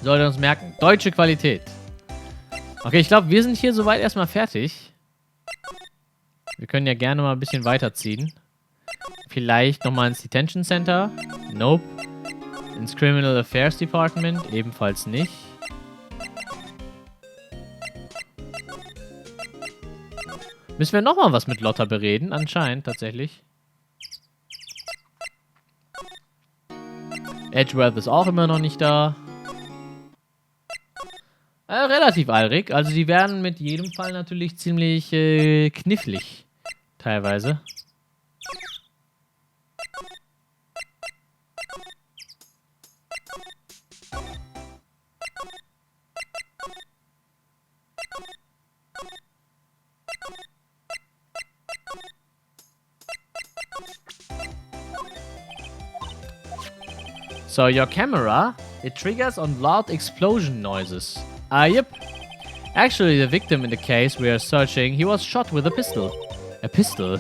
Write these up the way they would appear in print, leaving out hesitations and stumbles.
Sollte uns merken. Deutsche Qualität. Okay, ich glaube, wir sind hier soweit erstmal fertig. Wir können ja gerne mal ein bisschen weiterziehen. Vielleicht nochmal ins Detention Center. Nope. Ins Criminal Affairs Department. Ebenfalls nicht. Müssen wir nochmal was mit Lotta bereden? Anscheinend, tatsächlich. Edgeworth ist auch immer noch nicht da. Relativ eilig. Also die werden mit jedem Fall natürlich ziemlich knifflig. Teilweise. So, your camera, it triggers on loud explosion noises. Yep. Actually, the victim in the case we are searching, he was shot with a pistol. A pistol?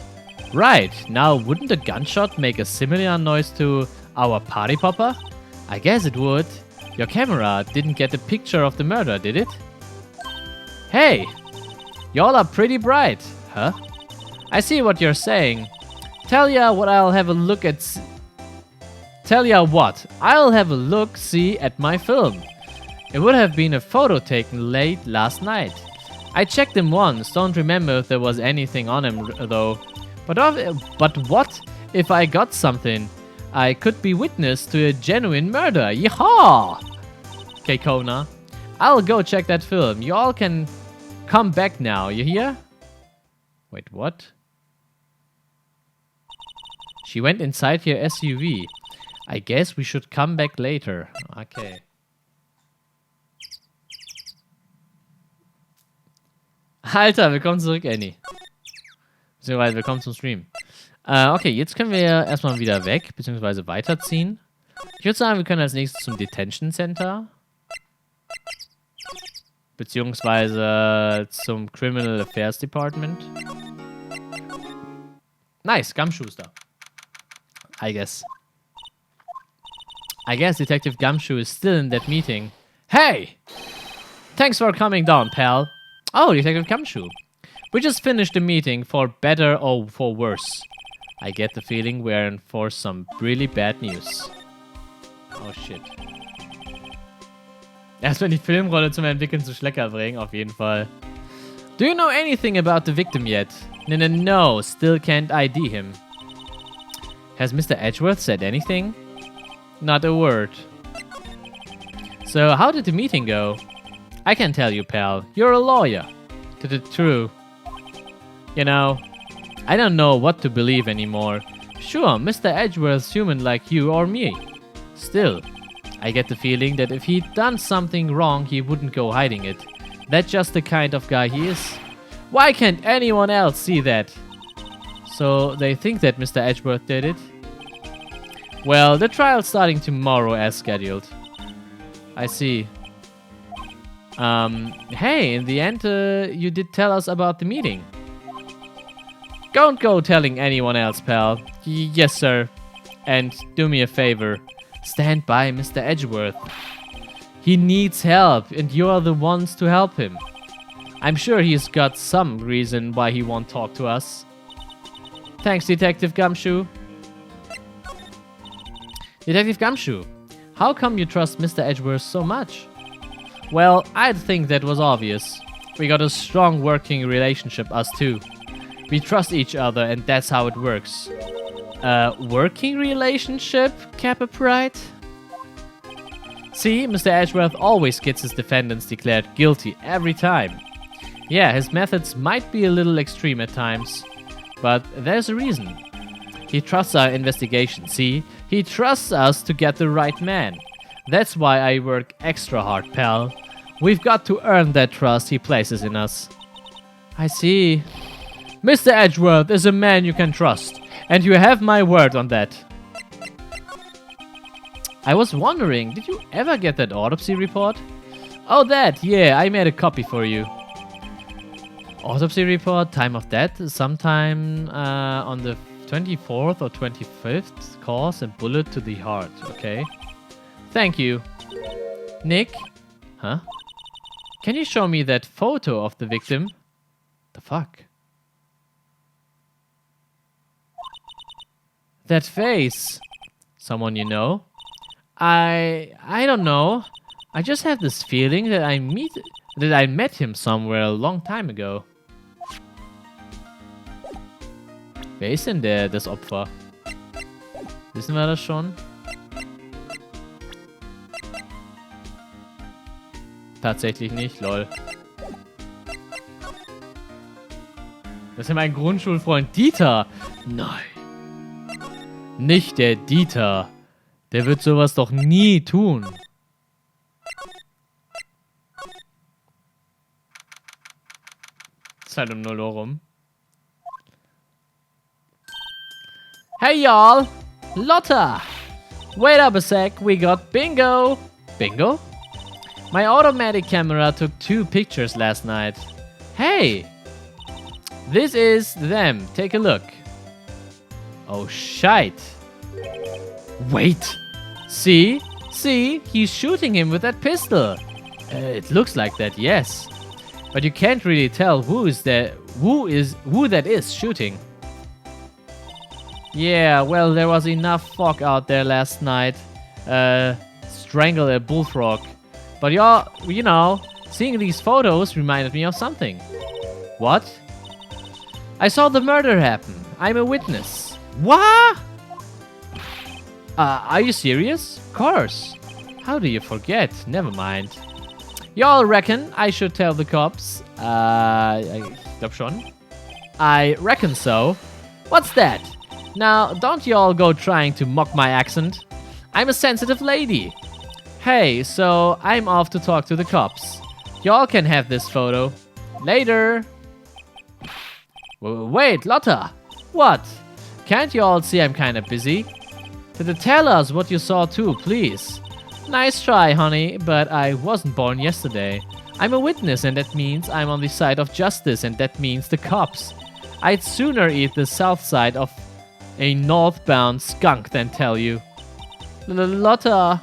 Right. Now, wouldn't a gunshot make a similar noise to our party popper? I guess it would. Your camera didn't get a picture of the murder, did it? Hey! Y'all are pretty bright. Huh? I see what you're saying. Tell ya what, I'll have a look, see at my film. It would have been a photo taken late last night. I checked him once, don't remember if there was anything on him though. But what if I got something? I could be witness to a genuine murder. Yeehaw! Okay, Kona. I'll go check that film. You all can come back now, you hear? Wait, what? She went inside your SUV. I guess we should come back later. Okay. Alter, willkommen zurück, Annie. Beziehungsweise willkommen zum Stream. Okay, jetzt können wir erstmal wieder weg, beziehungsweise weiterziehen. Ich würde sagen, wir können als nächstes zum Detention Center. Beziehungsweise zum Criminal Affairs Department. Nice, Gumshoester. I guess Detective Gumshoe is still in that meeting. Hey! Thanks for coming down, pal. Oh, Detective Gumshoe. We just finished the meeting, for better or for worse. I get the feeling we're in for some really bad news. Oh shit. Erstmal die Filmrolle zum Entwickeln zu Schlecker bringen, auf jeden Fall. Do you know anything about the victim yet? No, still can't ID him. Has Mr. Edgeworth said anything? Not a word. So, how did the meeting go? I can tell you, pal. You're a lawyer. True. You know, I don't know what to believe anymore. Sure, Mr. Edgeworth's human like you or me. Still, I get the feeling that if he'd done something wrong, he wouldn't go hiding it. That's just the kind of guy he is. Why can't anyone else see that? So, they think that Mr. Edgeworth did it? Well, the trial's starting tomorrow as scheduled. I see. Hey, in the end, you did tell us about the meeting. Don't go telling anyone else, pal. Yes, sir. And do me a favor. Stand by Mr. Edgeworth. He needs help, and you're the ones to help him. I'm sure he's got some reason why he won't talk to us. Thanks, Detective Gumshoe. Detective Gumshoe, how come you trust Mr. Edgeworth so much? Well, I think that was obvious. We got a strong working relationship, us two. We trust each other, and that's how it works. Working relationship, Kappa Pride? See, Mr. Edgeworth always gets his defendants declared guilty every time. Yeah, his methods might be a little extreme at times, but there's a reason. He trusts our investigation, see? He trusts us to get the right man. That's why I work extra hard, pal. We've got to earn that trust he places in us. I see. Mr. Edgeworth is a man you can trust, and you have my word on that. I was wondering, did you ever get that autopsy report? Oh, that, yeah, I made a copy for you. Autopsy report, time of death, sometime on the 24th or 25th, cause a bullet to the heart, okay. Thank you. Nick, Huh? Can you show me that photo of the victim? The fuck? That face. Someone you know? I don't know. I just have this feeling that I met him somewhere a long time ago. Wer ist denn das Opfer? Wissen wir das schon? Tatsächlich nicht, lol. Das ist ja mein Grundschulfreund Dieter. Nein. Nicht der Dieter. Der wird sowas doch nie tun. Ist halt um 0 Uhr rum. Hey y'all! Lotta! Wait up a sec, we got bingo! Bingo? My automatic camera took 2 pictures last night. Hey! This is them, take a look. Oh shite. Wait! See? See? He's shooting him with that pistol. It looks like that, yes. But you can't really tell who that is shooting. Yeah, well, there was enough fog out there last night. Strangle a bullfrog. But you know, seeing these photos reminded me of something. What? I saw the murder happen. I'm a witness. What? Are you serious? Of course. How do you forget? Never mind. Y'all reckon I should tell the cops? Ich glaub schon. I reckon so. What's that? Now, don't y'all go trying to mock my accent. I'm a sensitive lady. Hey, so I'm off to talk to the cops. Y'all can have this photo. Later. Wait, Lotta. What? Can't y'all see I'm kinda busy? Tell us what you saw too, please. Nice try, honey, but I wasn't born yesterday. I'm a witness, and that means I'm on the side of justice, and that means the cops. I'd sooner eat the south side of a northbound skunk than tell you. Lotta.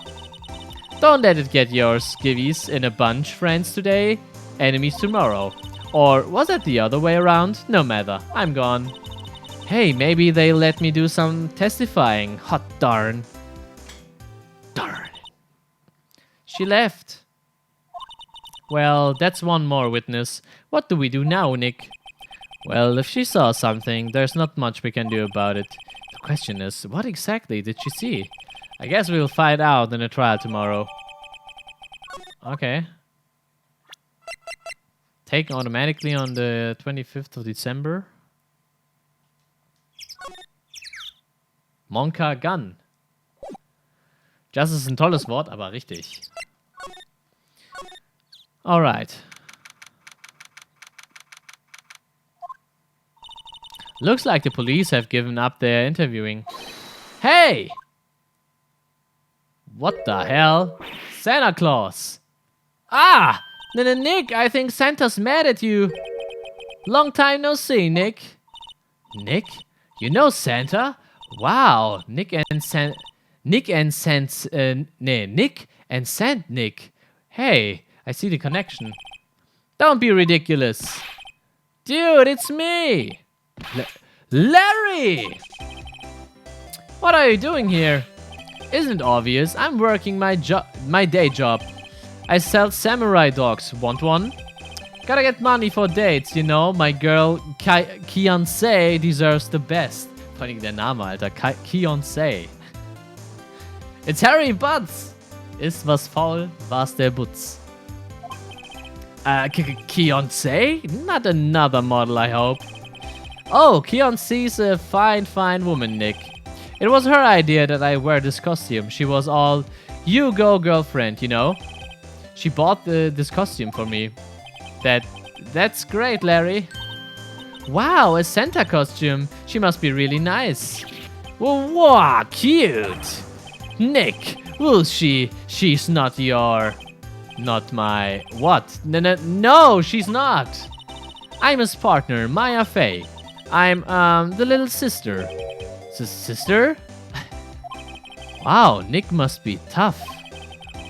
Don't let it get your skivvies in a bunch, friends today, enemies tomorrow. Or was it the other way around? No matter, I'm gone. Hey, maybe they let me do some testifying. Hot darn. Darn. She left. Well, that's one more witness. What do we do now, Nick? Well, if she saw something, there's not much we can do about it. The question is, what exactly did she see? I guess we'll find out in the trial tomorrow. Okay. Taken automatically on the 25th of December. Monka Gun. Das ist ein tolles Wort, aber richtig. Alright. Looks like the police have given up their interviewing. Hey! What the hell? Santa Claus! Ah! Nick, I think Santa's mad at you. Long time no see, Nick. Nick? You know Santa? Wow, Nick and Saint Nick. Hey, I see the connection. Don't be ridiculous. Dude, it's me. Larry! What are you doing here? Isn't it obvious? I'm working my day job. I sell samurai dogs. Want one? Gotta get money for dates, you know. My girl, Kionsei, deserves the best. Vor allem der Name, Alter. Kionsei. It's Harry Butts. Ist was faul, war's der Butz. Kionsei? Not another model, I hope. Oh, Kionsei's a fine woman, Nick. It was her idea that I wear this costume. She was all, you go, girlfriend, you know. She bought this costume for me. That's great, Larry. Wow, a Santa costume. She must be really nice. Wow, cute. Nick, will she's not my, what? No, she's not. I'm his partner, Maya Fey. I'm, the little sister. Sister? Wow, Nick must be tough.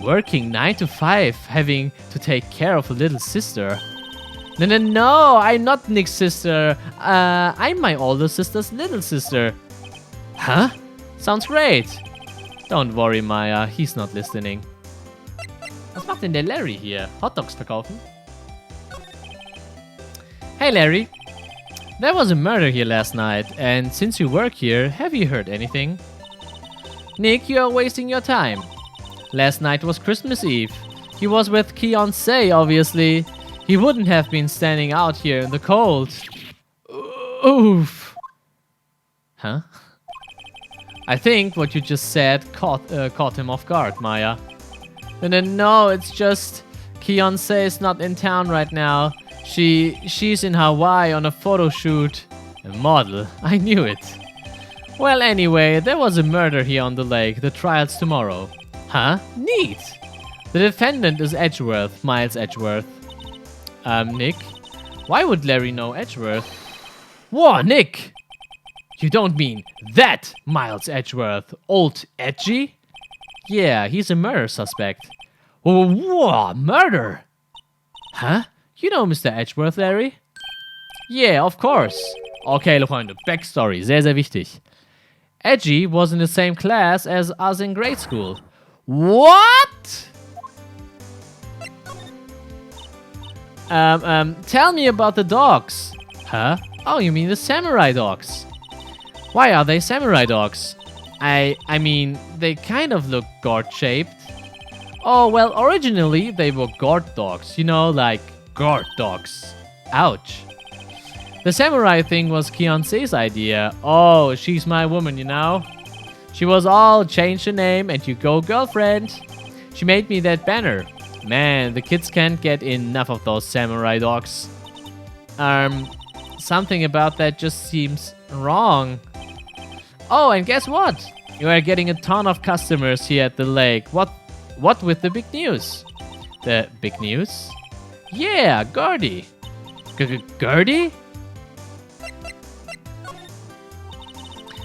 Working 9 to 5, having to take care of a little sister. No, I'm not Nick's sister. I'm my older sister's little sister. Huh? Sounds great. Don't worry, Maya, he's not listening. Was macht denn der Larry hier? Hotdogs verkaufen? Hey Larry. There was a murder here last night, and since you work here, have you heard anything? Nick, you are wasting your time. Last night was Christmas Eve. He was with Fiancé, obviously. He wouldn't have been standing out here in the cold. Oof. Huh? I think what you just said caught him off guard, Maya. No, it's just Fiancé is not in town right now. She's in Hawaii on a photo shoot. A model. I knew it. Well, anyway, there was a murder here on the lake. The trial's tomorrow. Huh? Neat. The defendant is Edgeworth, Miles Edgeworth. Nick? Why would Larry know Edgeworth? Whoa, Nick! You don't mean that Miles Edgeworth, old Edgy? Yeah, he's a murder suspect. Whoa, murder? Huh? You know Mr. Edgeworth, Larry? Yeah, of course. Okay, Freunde, backstory, sehr, sehr wichtig. Edgy was in the same class as us in grade school. What? Tell me about the dogs. Huh? Oh, you mean the samurai dogs. Why are they samurai dogs? I mean, they kind of look gourd-shaped. Oh, well, originally they were gourd dogs. You know, like gourd dogs. Ouch. The samurai thing was Fiancé's idea. Oh, she's my woman, you know? She was all change the name and you go girlfriend. She made me that banner. Man, the kids can't get enough of those samurai dogs. Something about that just seems wrong. Oh, and guess what? You are getting a ton of customers here at the lake. What with the big news? The big news? Yeah, Gertie. Gertie?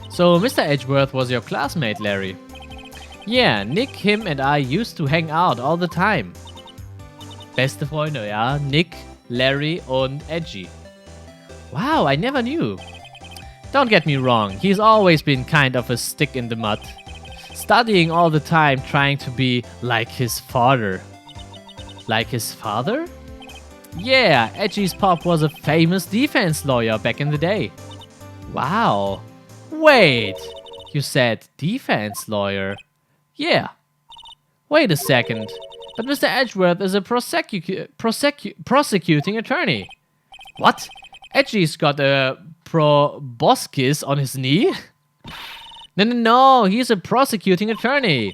So, Mr. Edgeworth was your classmate, Larry. Yeah, Nick, him and I used to hang out all the time. Beste Freunde, ja? Nick, Larry und Edgy. Wow, I never knew. Don't get me wrong, he's always been kind of a stick in the mud. Studying all the time, trying to be like his father. Like his father? Yeah, Edgy's pop was a famous defense lawyer back in the day. Wow. Wait, you said defense lawyer? Yeah. Wait a second. But Mr. Edgeworth is a prosecuting attorney. What? Edgy's got a proboscis on his knee? No, he's a prosecuting attorney.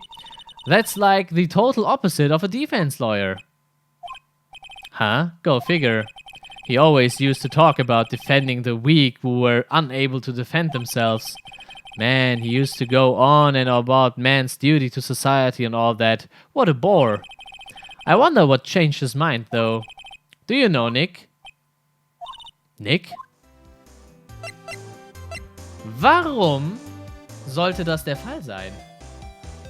That's like the total opposite of a defense lawyer. Huh? Go figure. He always used to talk about defending the weak who were unable to defend themselves. Man, he used to go on and about man's duty to society and all that. What a bore. I wonder what changed his mind, though. Do you know Nick? Nick? Warum sollte das der Fall sein?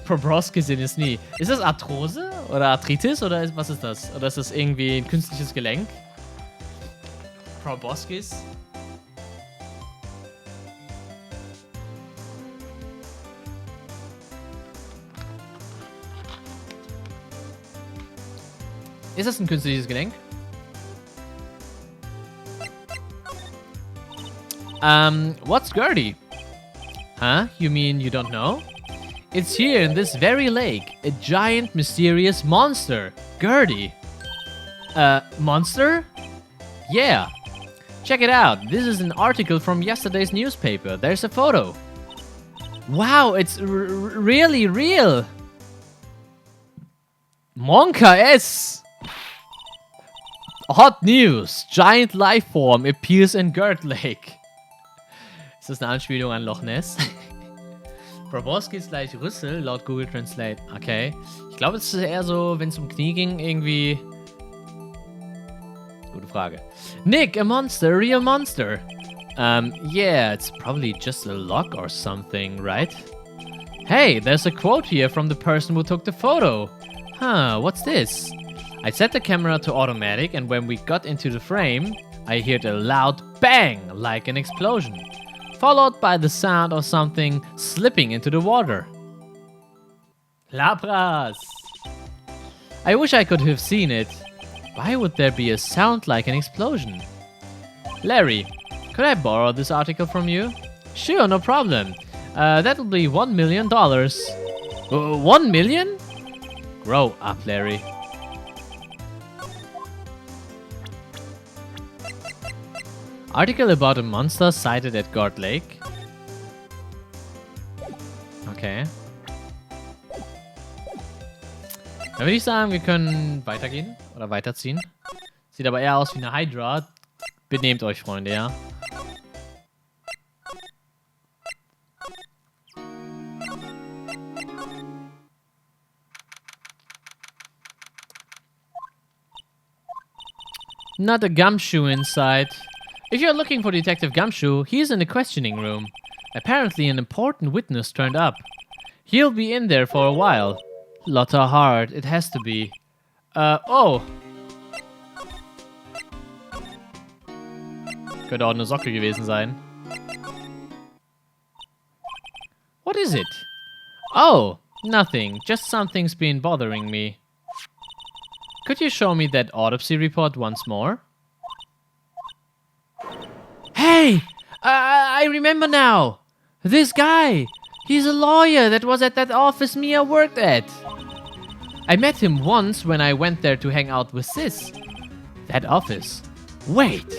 Proboscis in his knee. Ist das Arthrose oder Arthritis oder was ist das? Oder ist das irgendwie ein künstliches Gelenk? Proboscis? Ist das ein künstliches Gelenk? What's Gertie? Huh? You mean you don't know? It's here in this very lake. A giant, mysterious monster. Gertie. Monster? Yeah. Check it out. This is an article from yesterday's newspaper. There's a photo. Wow, it's really real. Monka S. Hot news. Giant life form appears in Gert Lake. Ist das eine Anspielung an Loch Ness? Proboscis gleich Rüssel, laut Google Translate. Okay. Ich glaube, es ist eher so, wenn es um Knie ging, irgendwie... Gute Frage. Nick, a monster, a real monster. Yeah, it's probably just a lock or something, right? Hey, there's a quote here from the person who took the photo. Huh, what's this? I set the camera to automatic, and when we got into the frame, I heard a loud bang like an explosion, followed by the sound of something slipping into the water. Labras! I wish I could have seen it. Why would there be a sound like an explosion? Larry, could I borrow this article from you? Sure, no problem. That'll be $1 million. 1 million? Grow up, Larry. Article about a monster sighted at Guard Lake. Okay. Dann würde ich sagen, wir können weitergehen oder weiterziehen. Sieht aber eher aus wie eine Hydra. Benehmt euch, Freunde, ja. Not a gumshoe inside. If you're looking for Detective Gumshoe, he's in the questioning room. Apparently an important witness turned up. He'll be in there for a while. Lotta hard, it has to be. Oh. Könnte auch eine Socke gewesen sein. What is it? Oh, nothing. Just something's been bothering me. Could you show me that autopsy report once more? Hey! I remember now! This guy! He's a lawyer that was at that office Mia worked at. I met him once when I went there to hang out with Sis. That office? Wait!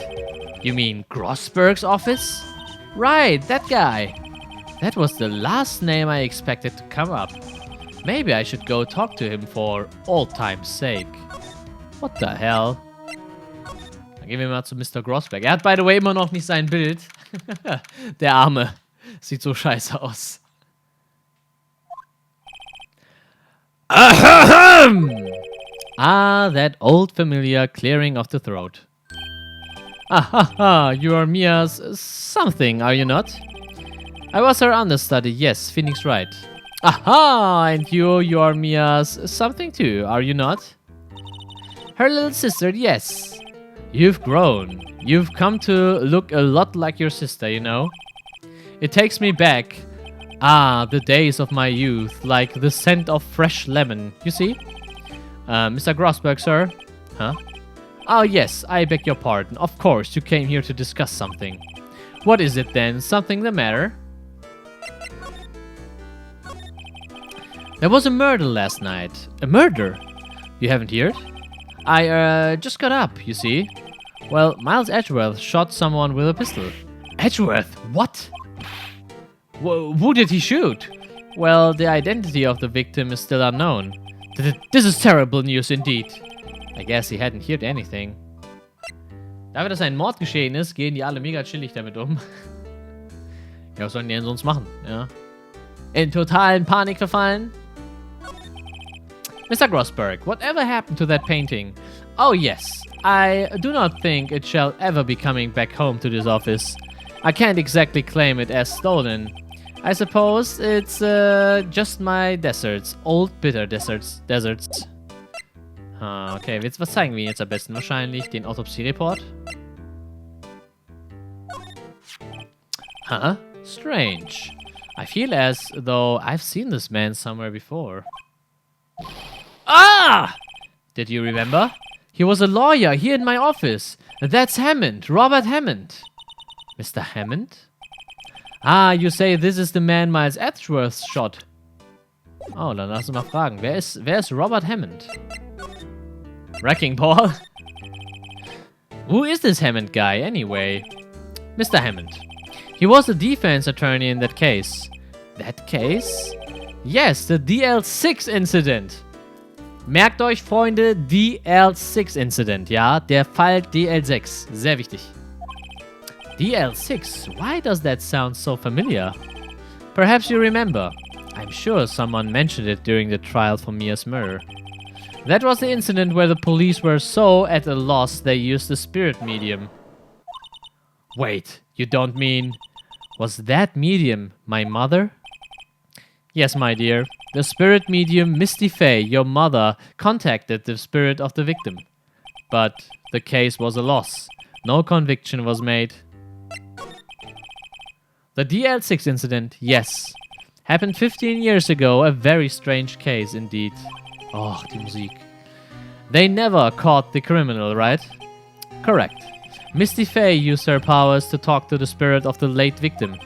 You mean Grossberg's office? Right, that guy. That was the last name I expected to come up. Maybe I should go talk to him for old time's sake. What the hell? Dann gehen wir mal zu Mr. Grossberg. Er hat, by the way, immer noch nicht sein Bild. Der Arme. Sieht so scheiße aus. Ah, that old familiar clearing of the throat. Ah, you are Mia's something, are you not? I was her understudy, yes, Phoenix Wright. Aha, and you are Mia's something too, are you not? Her little sister, yes. You've grown. You've come to look a lot like your sister, you know? It takes me back. Ah, the days of my youth, like the scent of fresh lemon, you see? Mr. Grossberg, sir? Huh? Oh, yes, I beg your pardon. Of course, you came here to discuss something. What is it then? Something the matter? There was a murder last night. A murder? You haven't heard? I, just got up, you see. Well, Miles Edgeworth shot someone with a pistol. Edgeworth? What? Who did he shoot? Well, the identity of the victim is still unknown. This is terrible news indeed. I guess he hadn't heard anything. Dafür, dass ein Mord geschehen ist, gehen die alle mega chillig damit um. Ja, was sollen die denn sonst machen? Ja. In totalen Panik verfallen? Mr. Grossberg, whatever happened to that painting? Oh yes, I do not think it shall ever be coming back home to this office. I can't exactly claim it as stolen. I suppose it's just my deserts, old bitter deserts. Okay, was zeigen wir jetzt am besten? Wahrscheinlich den Autopsie-Report. Huh? Strange. I feel as though I've seen this man somewhere before. Ah! Did you remember? He was a lawyer here in my office. That's Hammond, Robert Hammond. Mr. Hammond? Ah, you say this is the man Miles Edgeworth shot. Oh, dann lass uns mal fragen. Wer ist Robert Hammond? Wrecking Ball? Who is this Hammond guy, anyway? Mr. Hammond. He was a defense attorney in that case. That case? Yes, the DL6 incident. Merkt euch, Freunde, DL6 Incident, ja? Der Fall DL6. Sehr wichtig. DL6? Why does that sound so familiar? Perhaps you remember. I'm sure someone mentioned it during the trial for Mia's murder. That was the incident where the police were so at a loss they used the spirit medium. Wait, you don't mean... Was that medium my mother? Yes, my dear. The spirit medium Misty Faye, your mother, contacted the spirit of the victim. But the case was a loss. No conviction was made. The DL6 incident, yes. Happened 15 years ago, a very strange case indeed. Oh, die Musik. They never caught the criminal, right? Correct. Misty Faye used her powers to talk to the spirit of the late victim.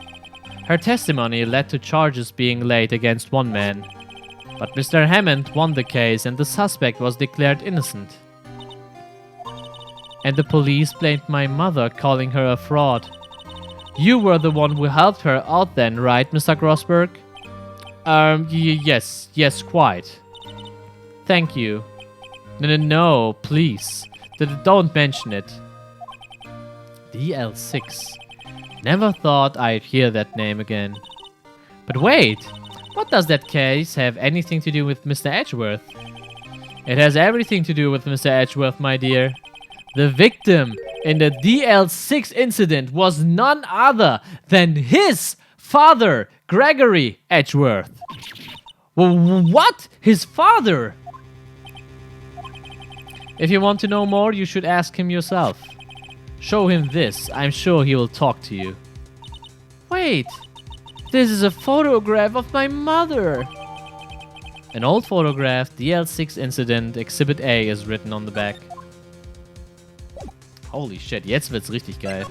Her testimony led to charges being laid against one man. But Mr. Hammond won the case and the suspect was declared innocent. And the police blamed my mother, calling her a fraud. You were the one who helped her out then, right, Mr. Grossberg? Yes, quite. Thank you. No, please. Don't mention it. DL6. Never thought I'd hear that name again. But wait, what does that case have anything to do with Mr. Edgeworth? It has everything to do with Mr. Edgeworth, my dear. The victim in the DL6 incident was none other than his father, Gregory Edgeworth. What? His father? If you want to know more, you should ask him yourself. Show him this. I'm sure he will talk to you. Wait. This is a photograph of my mother. An old photograph, DL6 incident, Exhibit A is written on the back. Holy shit, jetzt wird's richtig geil.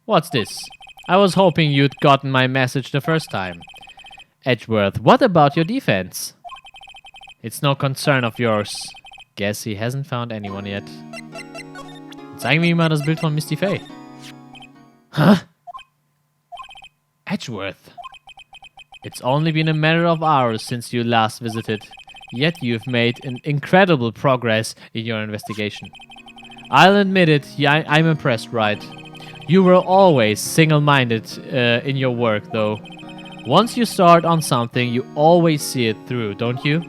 What's this? I was hoping you'd gotten my message the first time. Edgeworth, what about your defense? It's no concern of yours. Guess he hasn't found anyone yet. Zeigen wir ihm mal das Bild von Misty Faye. Huh? Edgeworth. It's only been a matter of hours since you last visited, yet you've made an incredible progress in your investigation. I'll admit it, I'm impressed, Wright. You were always single-minded in your work, though. Once you start on something, you always see it through, don't you?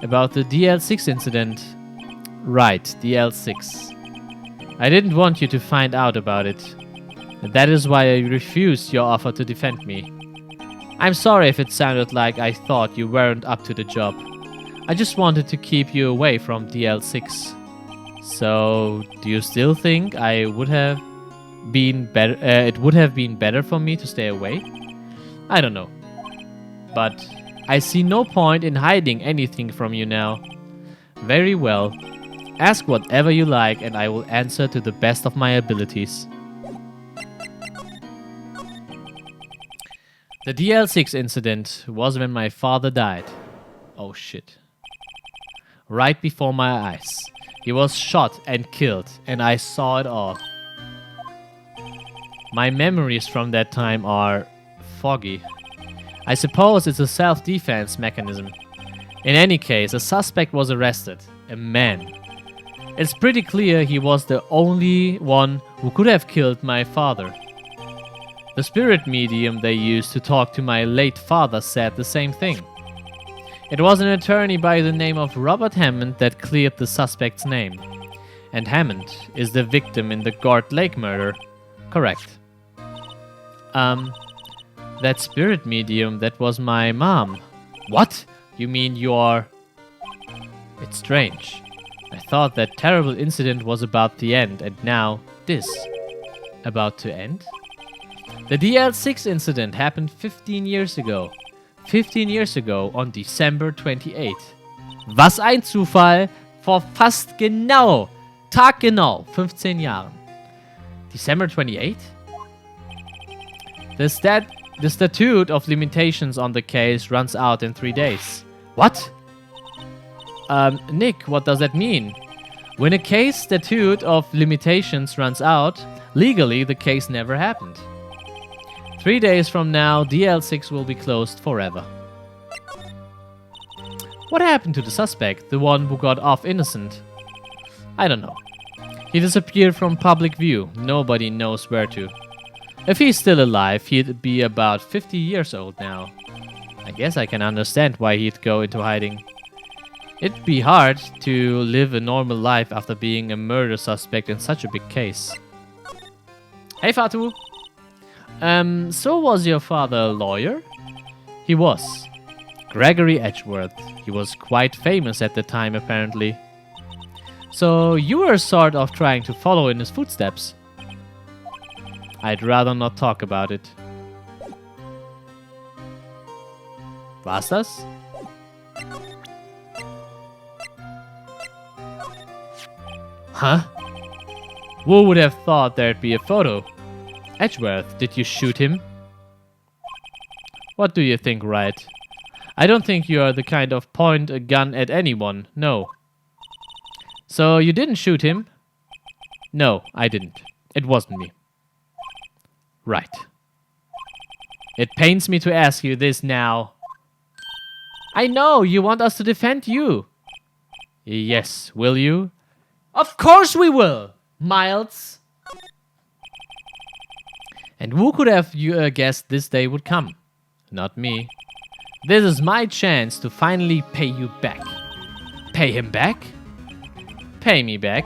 About the DL6 incident. Right, DL6. I didn't want you to find out about it. That is why I refused your offer to defend me. I'm sorry if it sounded like I thought you weren't up to the job. I just wanted to keep you away from DL6. So, do you still think I would have been better? It would have been better for me to stay away? I don't know. But I see no point in hiding anything from you now. Very well. Ask whatever you like and I will answer to the best of my abilities. The DL6 incident was when my father died. Oh shit. Right before my eyes. He was shot and killed, and I saw it all. My memories from that time are foggy. I suppose it's a self-defense mechanism. In any case, a suspect was arrested. A man. It's pretty clear he was the only one who could have killed my father. The spirit medium they used to talk to my late father said the same thing. It was an attorney by the name of Robert Hammond that cleared the suspect's name. And Hammond is the victim in the Gord Lake murder. Correct. That spirit medium, that was my mom. What? You mean you're... It's strange. I thought that terrible incident was about the end, and now this. About to end? The DL6 incident happened 15 years ago. 15 years ago on December 28. Was ein Zufall! Vor fast genau, taggenau, 15 Jahren. December 28? The statute of limitations on the case runs out in 3 days. What? Nick, what does that mean? When a case statute of limitations runs out, legally the case never happened. 3 days from now, DL6 will be closed forever. What happened to the suspect, the one who got off innocent? I don't know. He disappeared from public view. Nobody knows where to. If he's still alive, he'd be about 50 years old now. I guess I can understand why he'd go into hiding. It'd be hard to live a normal life after being a murder suspect in such a big case. Hey, Fatu. So was your father a lawyer? He was. Gregory Edgeworth. He was quite famous at the time, apparently. So you were sort of trying to follow in his footsteps. I'd rather not talk about it. War's das? Huh? Who would have thought there'd be a photo? Edgeworth, did you shoot him? What do you think, Wright? I don't think you are the kind of point a gun at anyone, no. So you didn't shoot him? No, I didn't. It wasn't me. Right. It pains me to ask you this now. I know, you want us to defend you. Yes, will you? Of course we will, Miles. And who could have guessed this day would come? Not me. This is my chance to finally pay you back. Pay him back? Pay me back?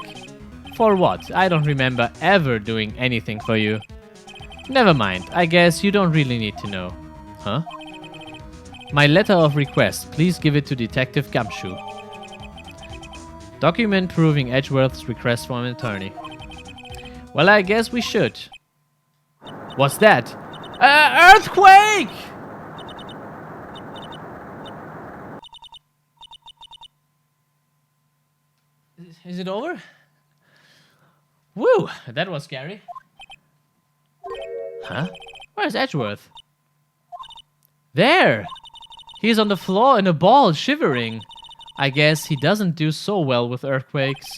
For what? I don't remember ever doing anything for you. Never mind, I guess you don't really need to know. Huh? My letter of request, please give it to Detective Gumshoe. Document proving Edgeworth's request for an attorney. Well, I guess we should. What's that? Earthquake! Is it over? Woo, that was scary. Huh? Where's Edgeworth? There! He's on the floor in a ball, shivering. I guess he doesn't do so well with earthquakes.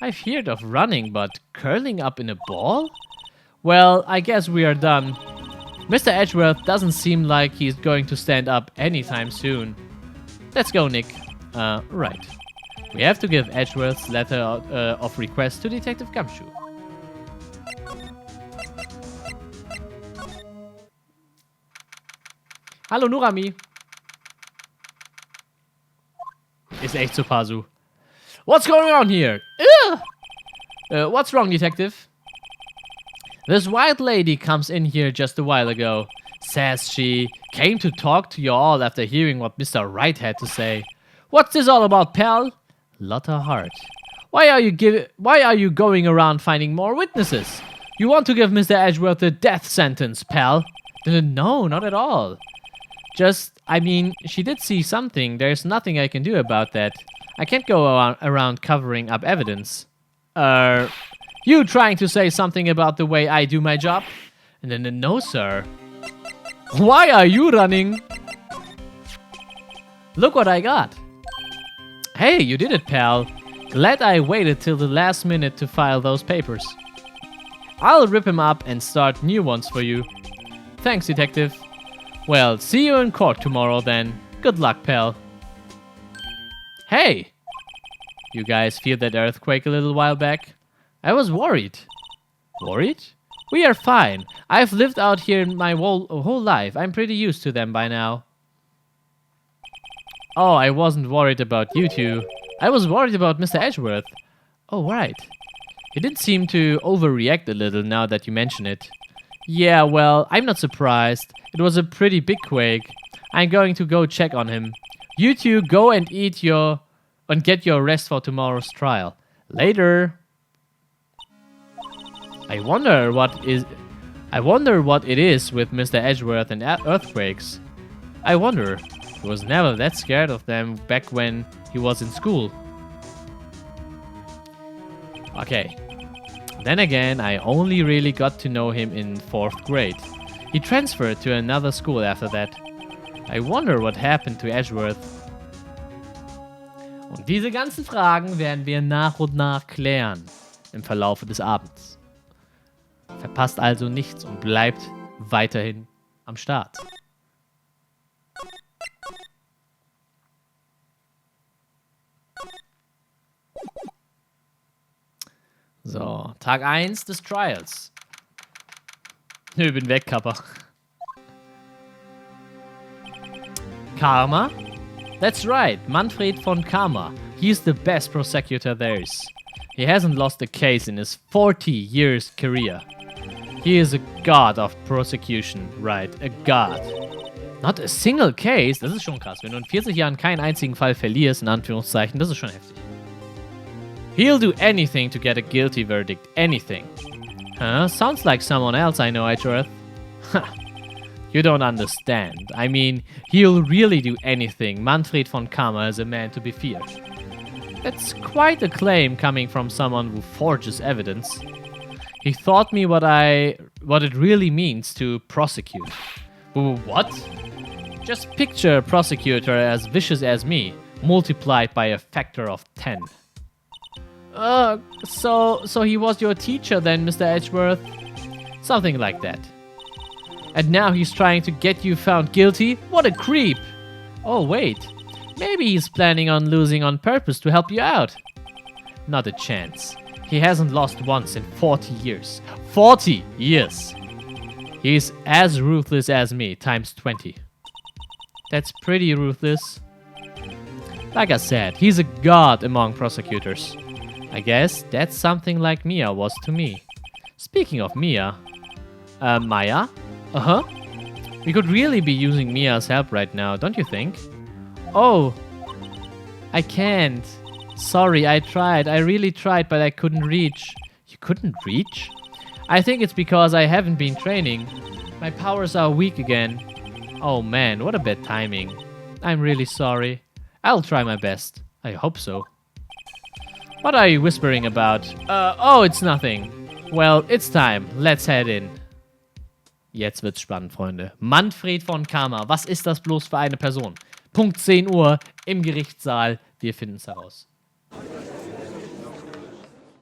I've heard of running, but curling up in a ball? Well, I guess we are done. Mr. Edgeworth doesn't seem like he's going to stand up anytime soon. Let's go, Nick. Right. We have to give Edgeworth's letter of request to Detective Gumshoe. Hallo Nurami. Ist echt so Pazu. What's going on here? What's wrong, Detective? This white lady comes in here just a while ago. Says she came to talk to you all after hearing what Mr. Wright had to say. What's this all about, pal? Lotta Hart. Why are you going around finding more witnesses? You want to give Mr. Edgeworth a death sentence, pal? No, not at all. Just, I mean, she did see something. There's nothing I can do about that. I can't go around covering up evidence. You trying to say something about the way I do my job? And then, no, sir. Why are you running? Look what I got. Hey, you did it, pal. Glad I waited till the last minute to file those papers. I'll rip him up and start new ones for you. Thanks, Detective. Well, see you in court tomorrow then. Good luck, pal. Hey! You guys feel that earthquake a little while back? I was worried. Worried? We are fine. I've lived out here my whole life. I'm pretty used to them by now. Oh, I wasn't worried about you two. I was worried about Mr. Edgeworth. Oh, right. He did seem to overreact a little now that you mention it. Yeah, well, I'm not surprised. It was a pretty big quake. I'm going to go check on him. You two go and get your rest for tomorrow's trial. Later. I wonder what it is with Mr. Edgeworth and earthquakes. I wonder. He was never that scared of them back when he was in school. Okay. Then again, I only really got to know him in 4th grade. He transferred to another school after that. I wonder what happened to Edgeworth. Und diese ganzen Fragen werden wir nach und nach klären im Verlaufe des Abends. Verpasst also nichts und bleibt weiterhin am Start. So, Tag 1 des Trials. Ich bin weg, Kappa. Karma. That's right, Manfred von Kammer. He's the best prosecutor there is. He hasn't lost a case in his 40 years career. He is a god of prosecution, right? A god. Not a single case? Das ist schon krass. Wenn du in 40 Jahren keinen einzigen Fall verlierst, in Anführungszeichen, das ist schon heftig. He'll do anything to get a guilty verdict. Anything. Huh? Sounds like someone else I know, Edgeworth. You don't understand. I mean, he'll really do anything. Manfred von Kammer is a man to be feared. That's quite a claim coming from someone who forges evidence. He taught me what it really means to prosecute. What? Just picture a prosecutor as vicious as me, multiplied by a factor of 10. So he was your teacher then, Mr. Edgeworth? Something like that. And now he's trying to get you found guilty? What a creep! Oh, wait. Maybe he's planning on losing on purpose to help you out. Not a chance. He hasn't lost once in 40 years. 40 years! He's as ruthless as me, times 20. That's pretty ruthless. Like I said, he's a god among prosecutors. I guess that's something like Mia was to me. Speaking of Mia... Maya? Uh-huh. We could really be using Mia's help right now, don't you think? Oh. I can't. Sorry, I tried. I really tried, but I couldn't reach. You couldn't reach? I think it's because I haven't been training. My powers are weak again. Oh man, what a bad timing. I'm really sorry. I'll try my best. I hope so. What are you whispering about? Oh, it's nothing. Well, it's time. Let's head in. Jetzt wird's spannend, Freunde. Manfred von Kammer. Was ist das bloß für eine Person? Punkt 10 Uhr im Gerichtssaal. Wir finden's heraus.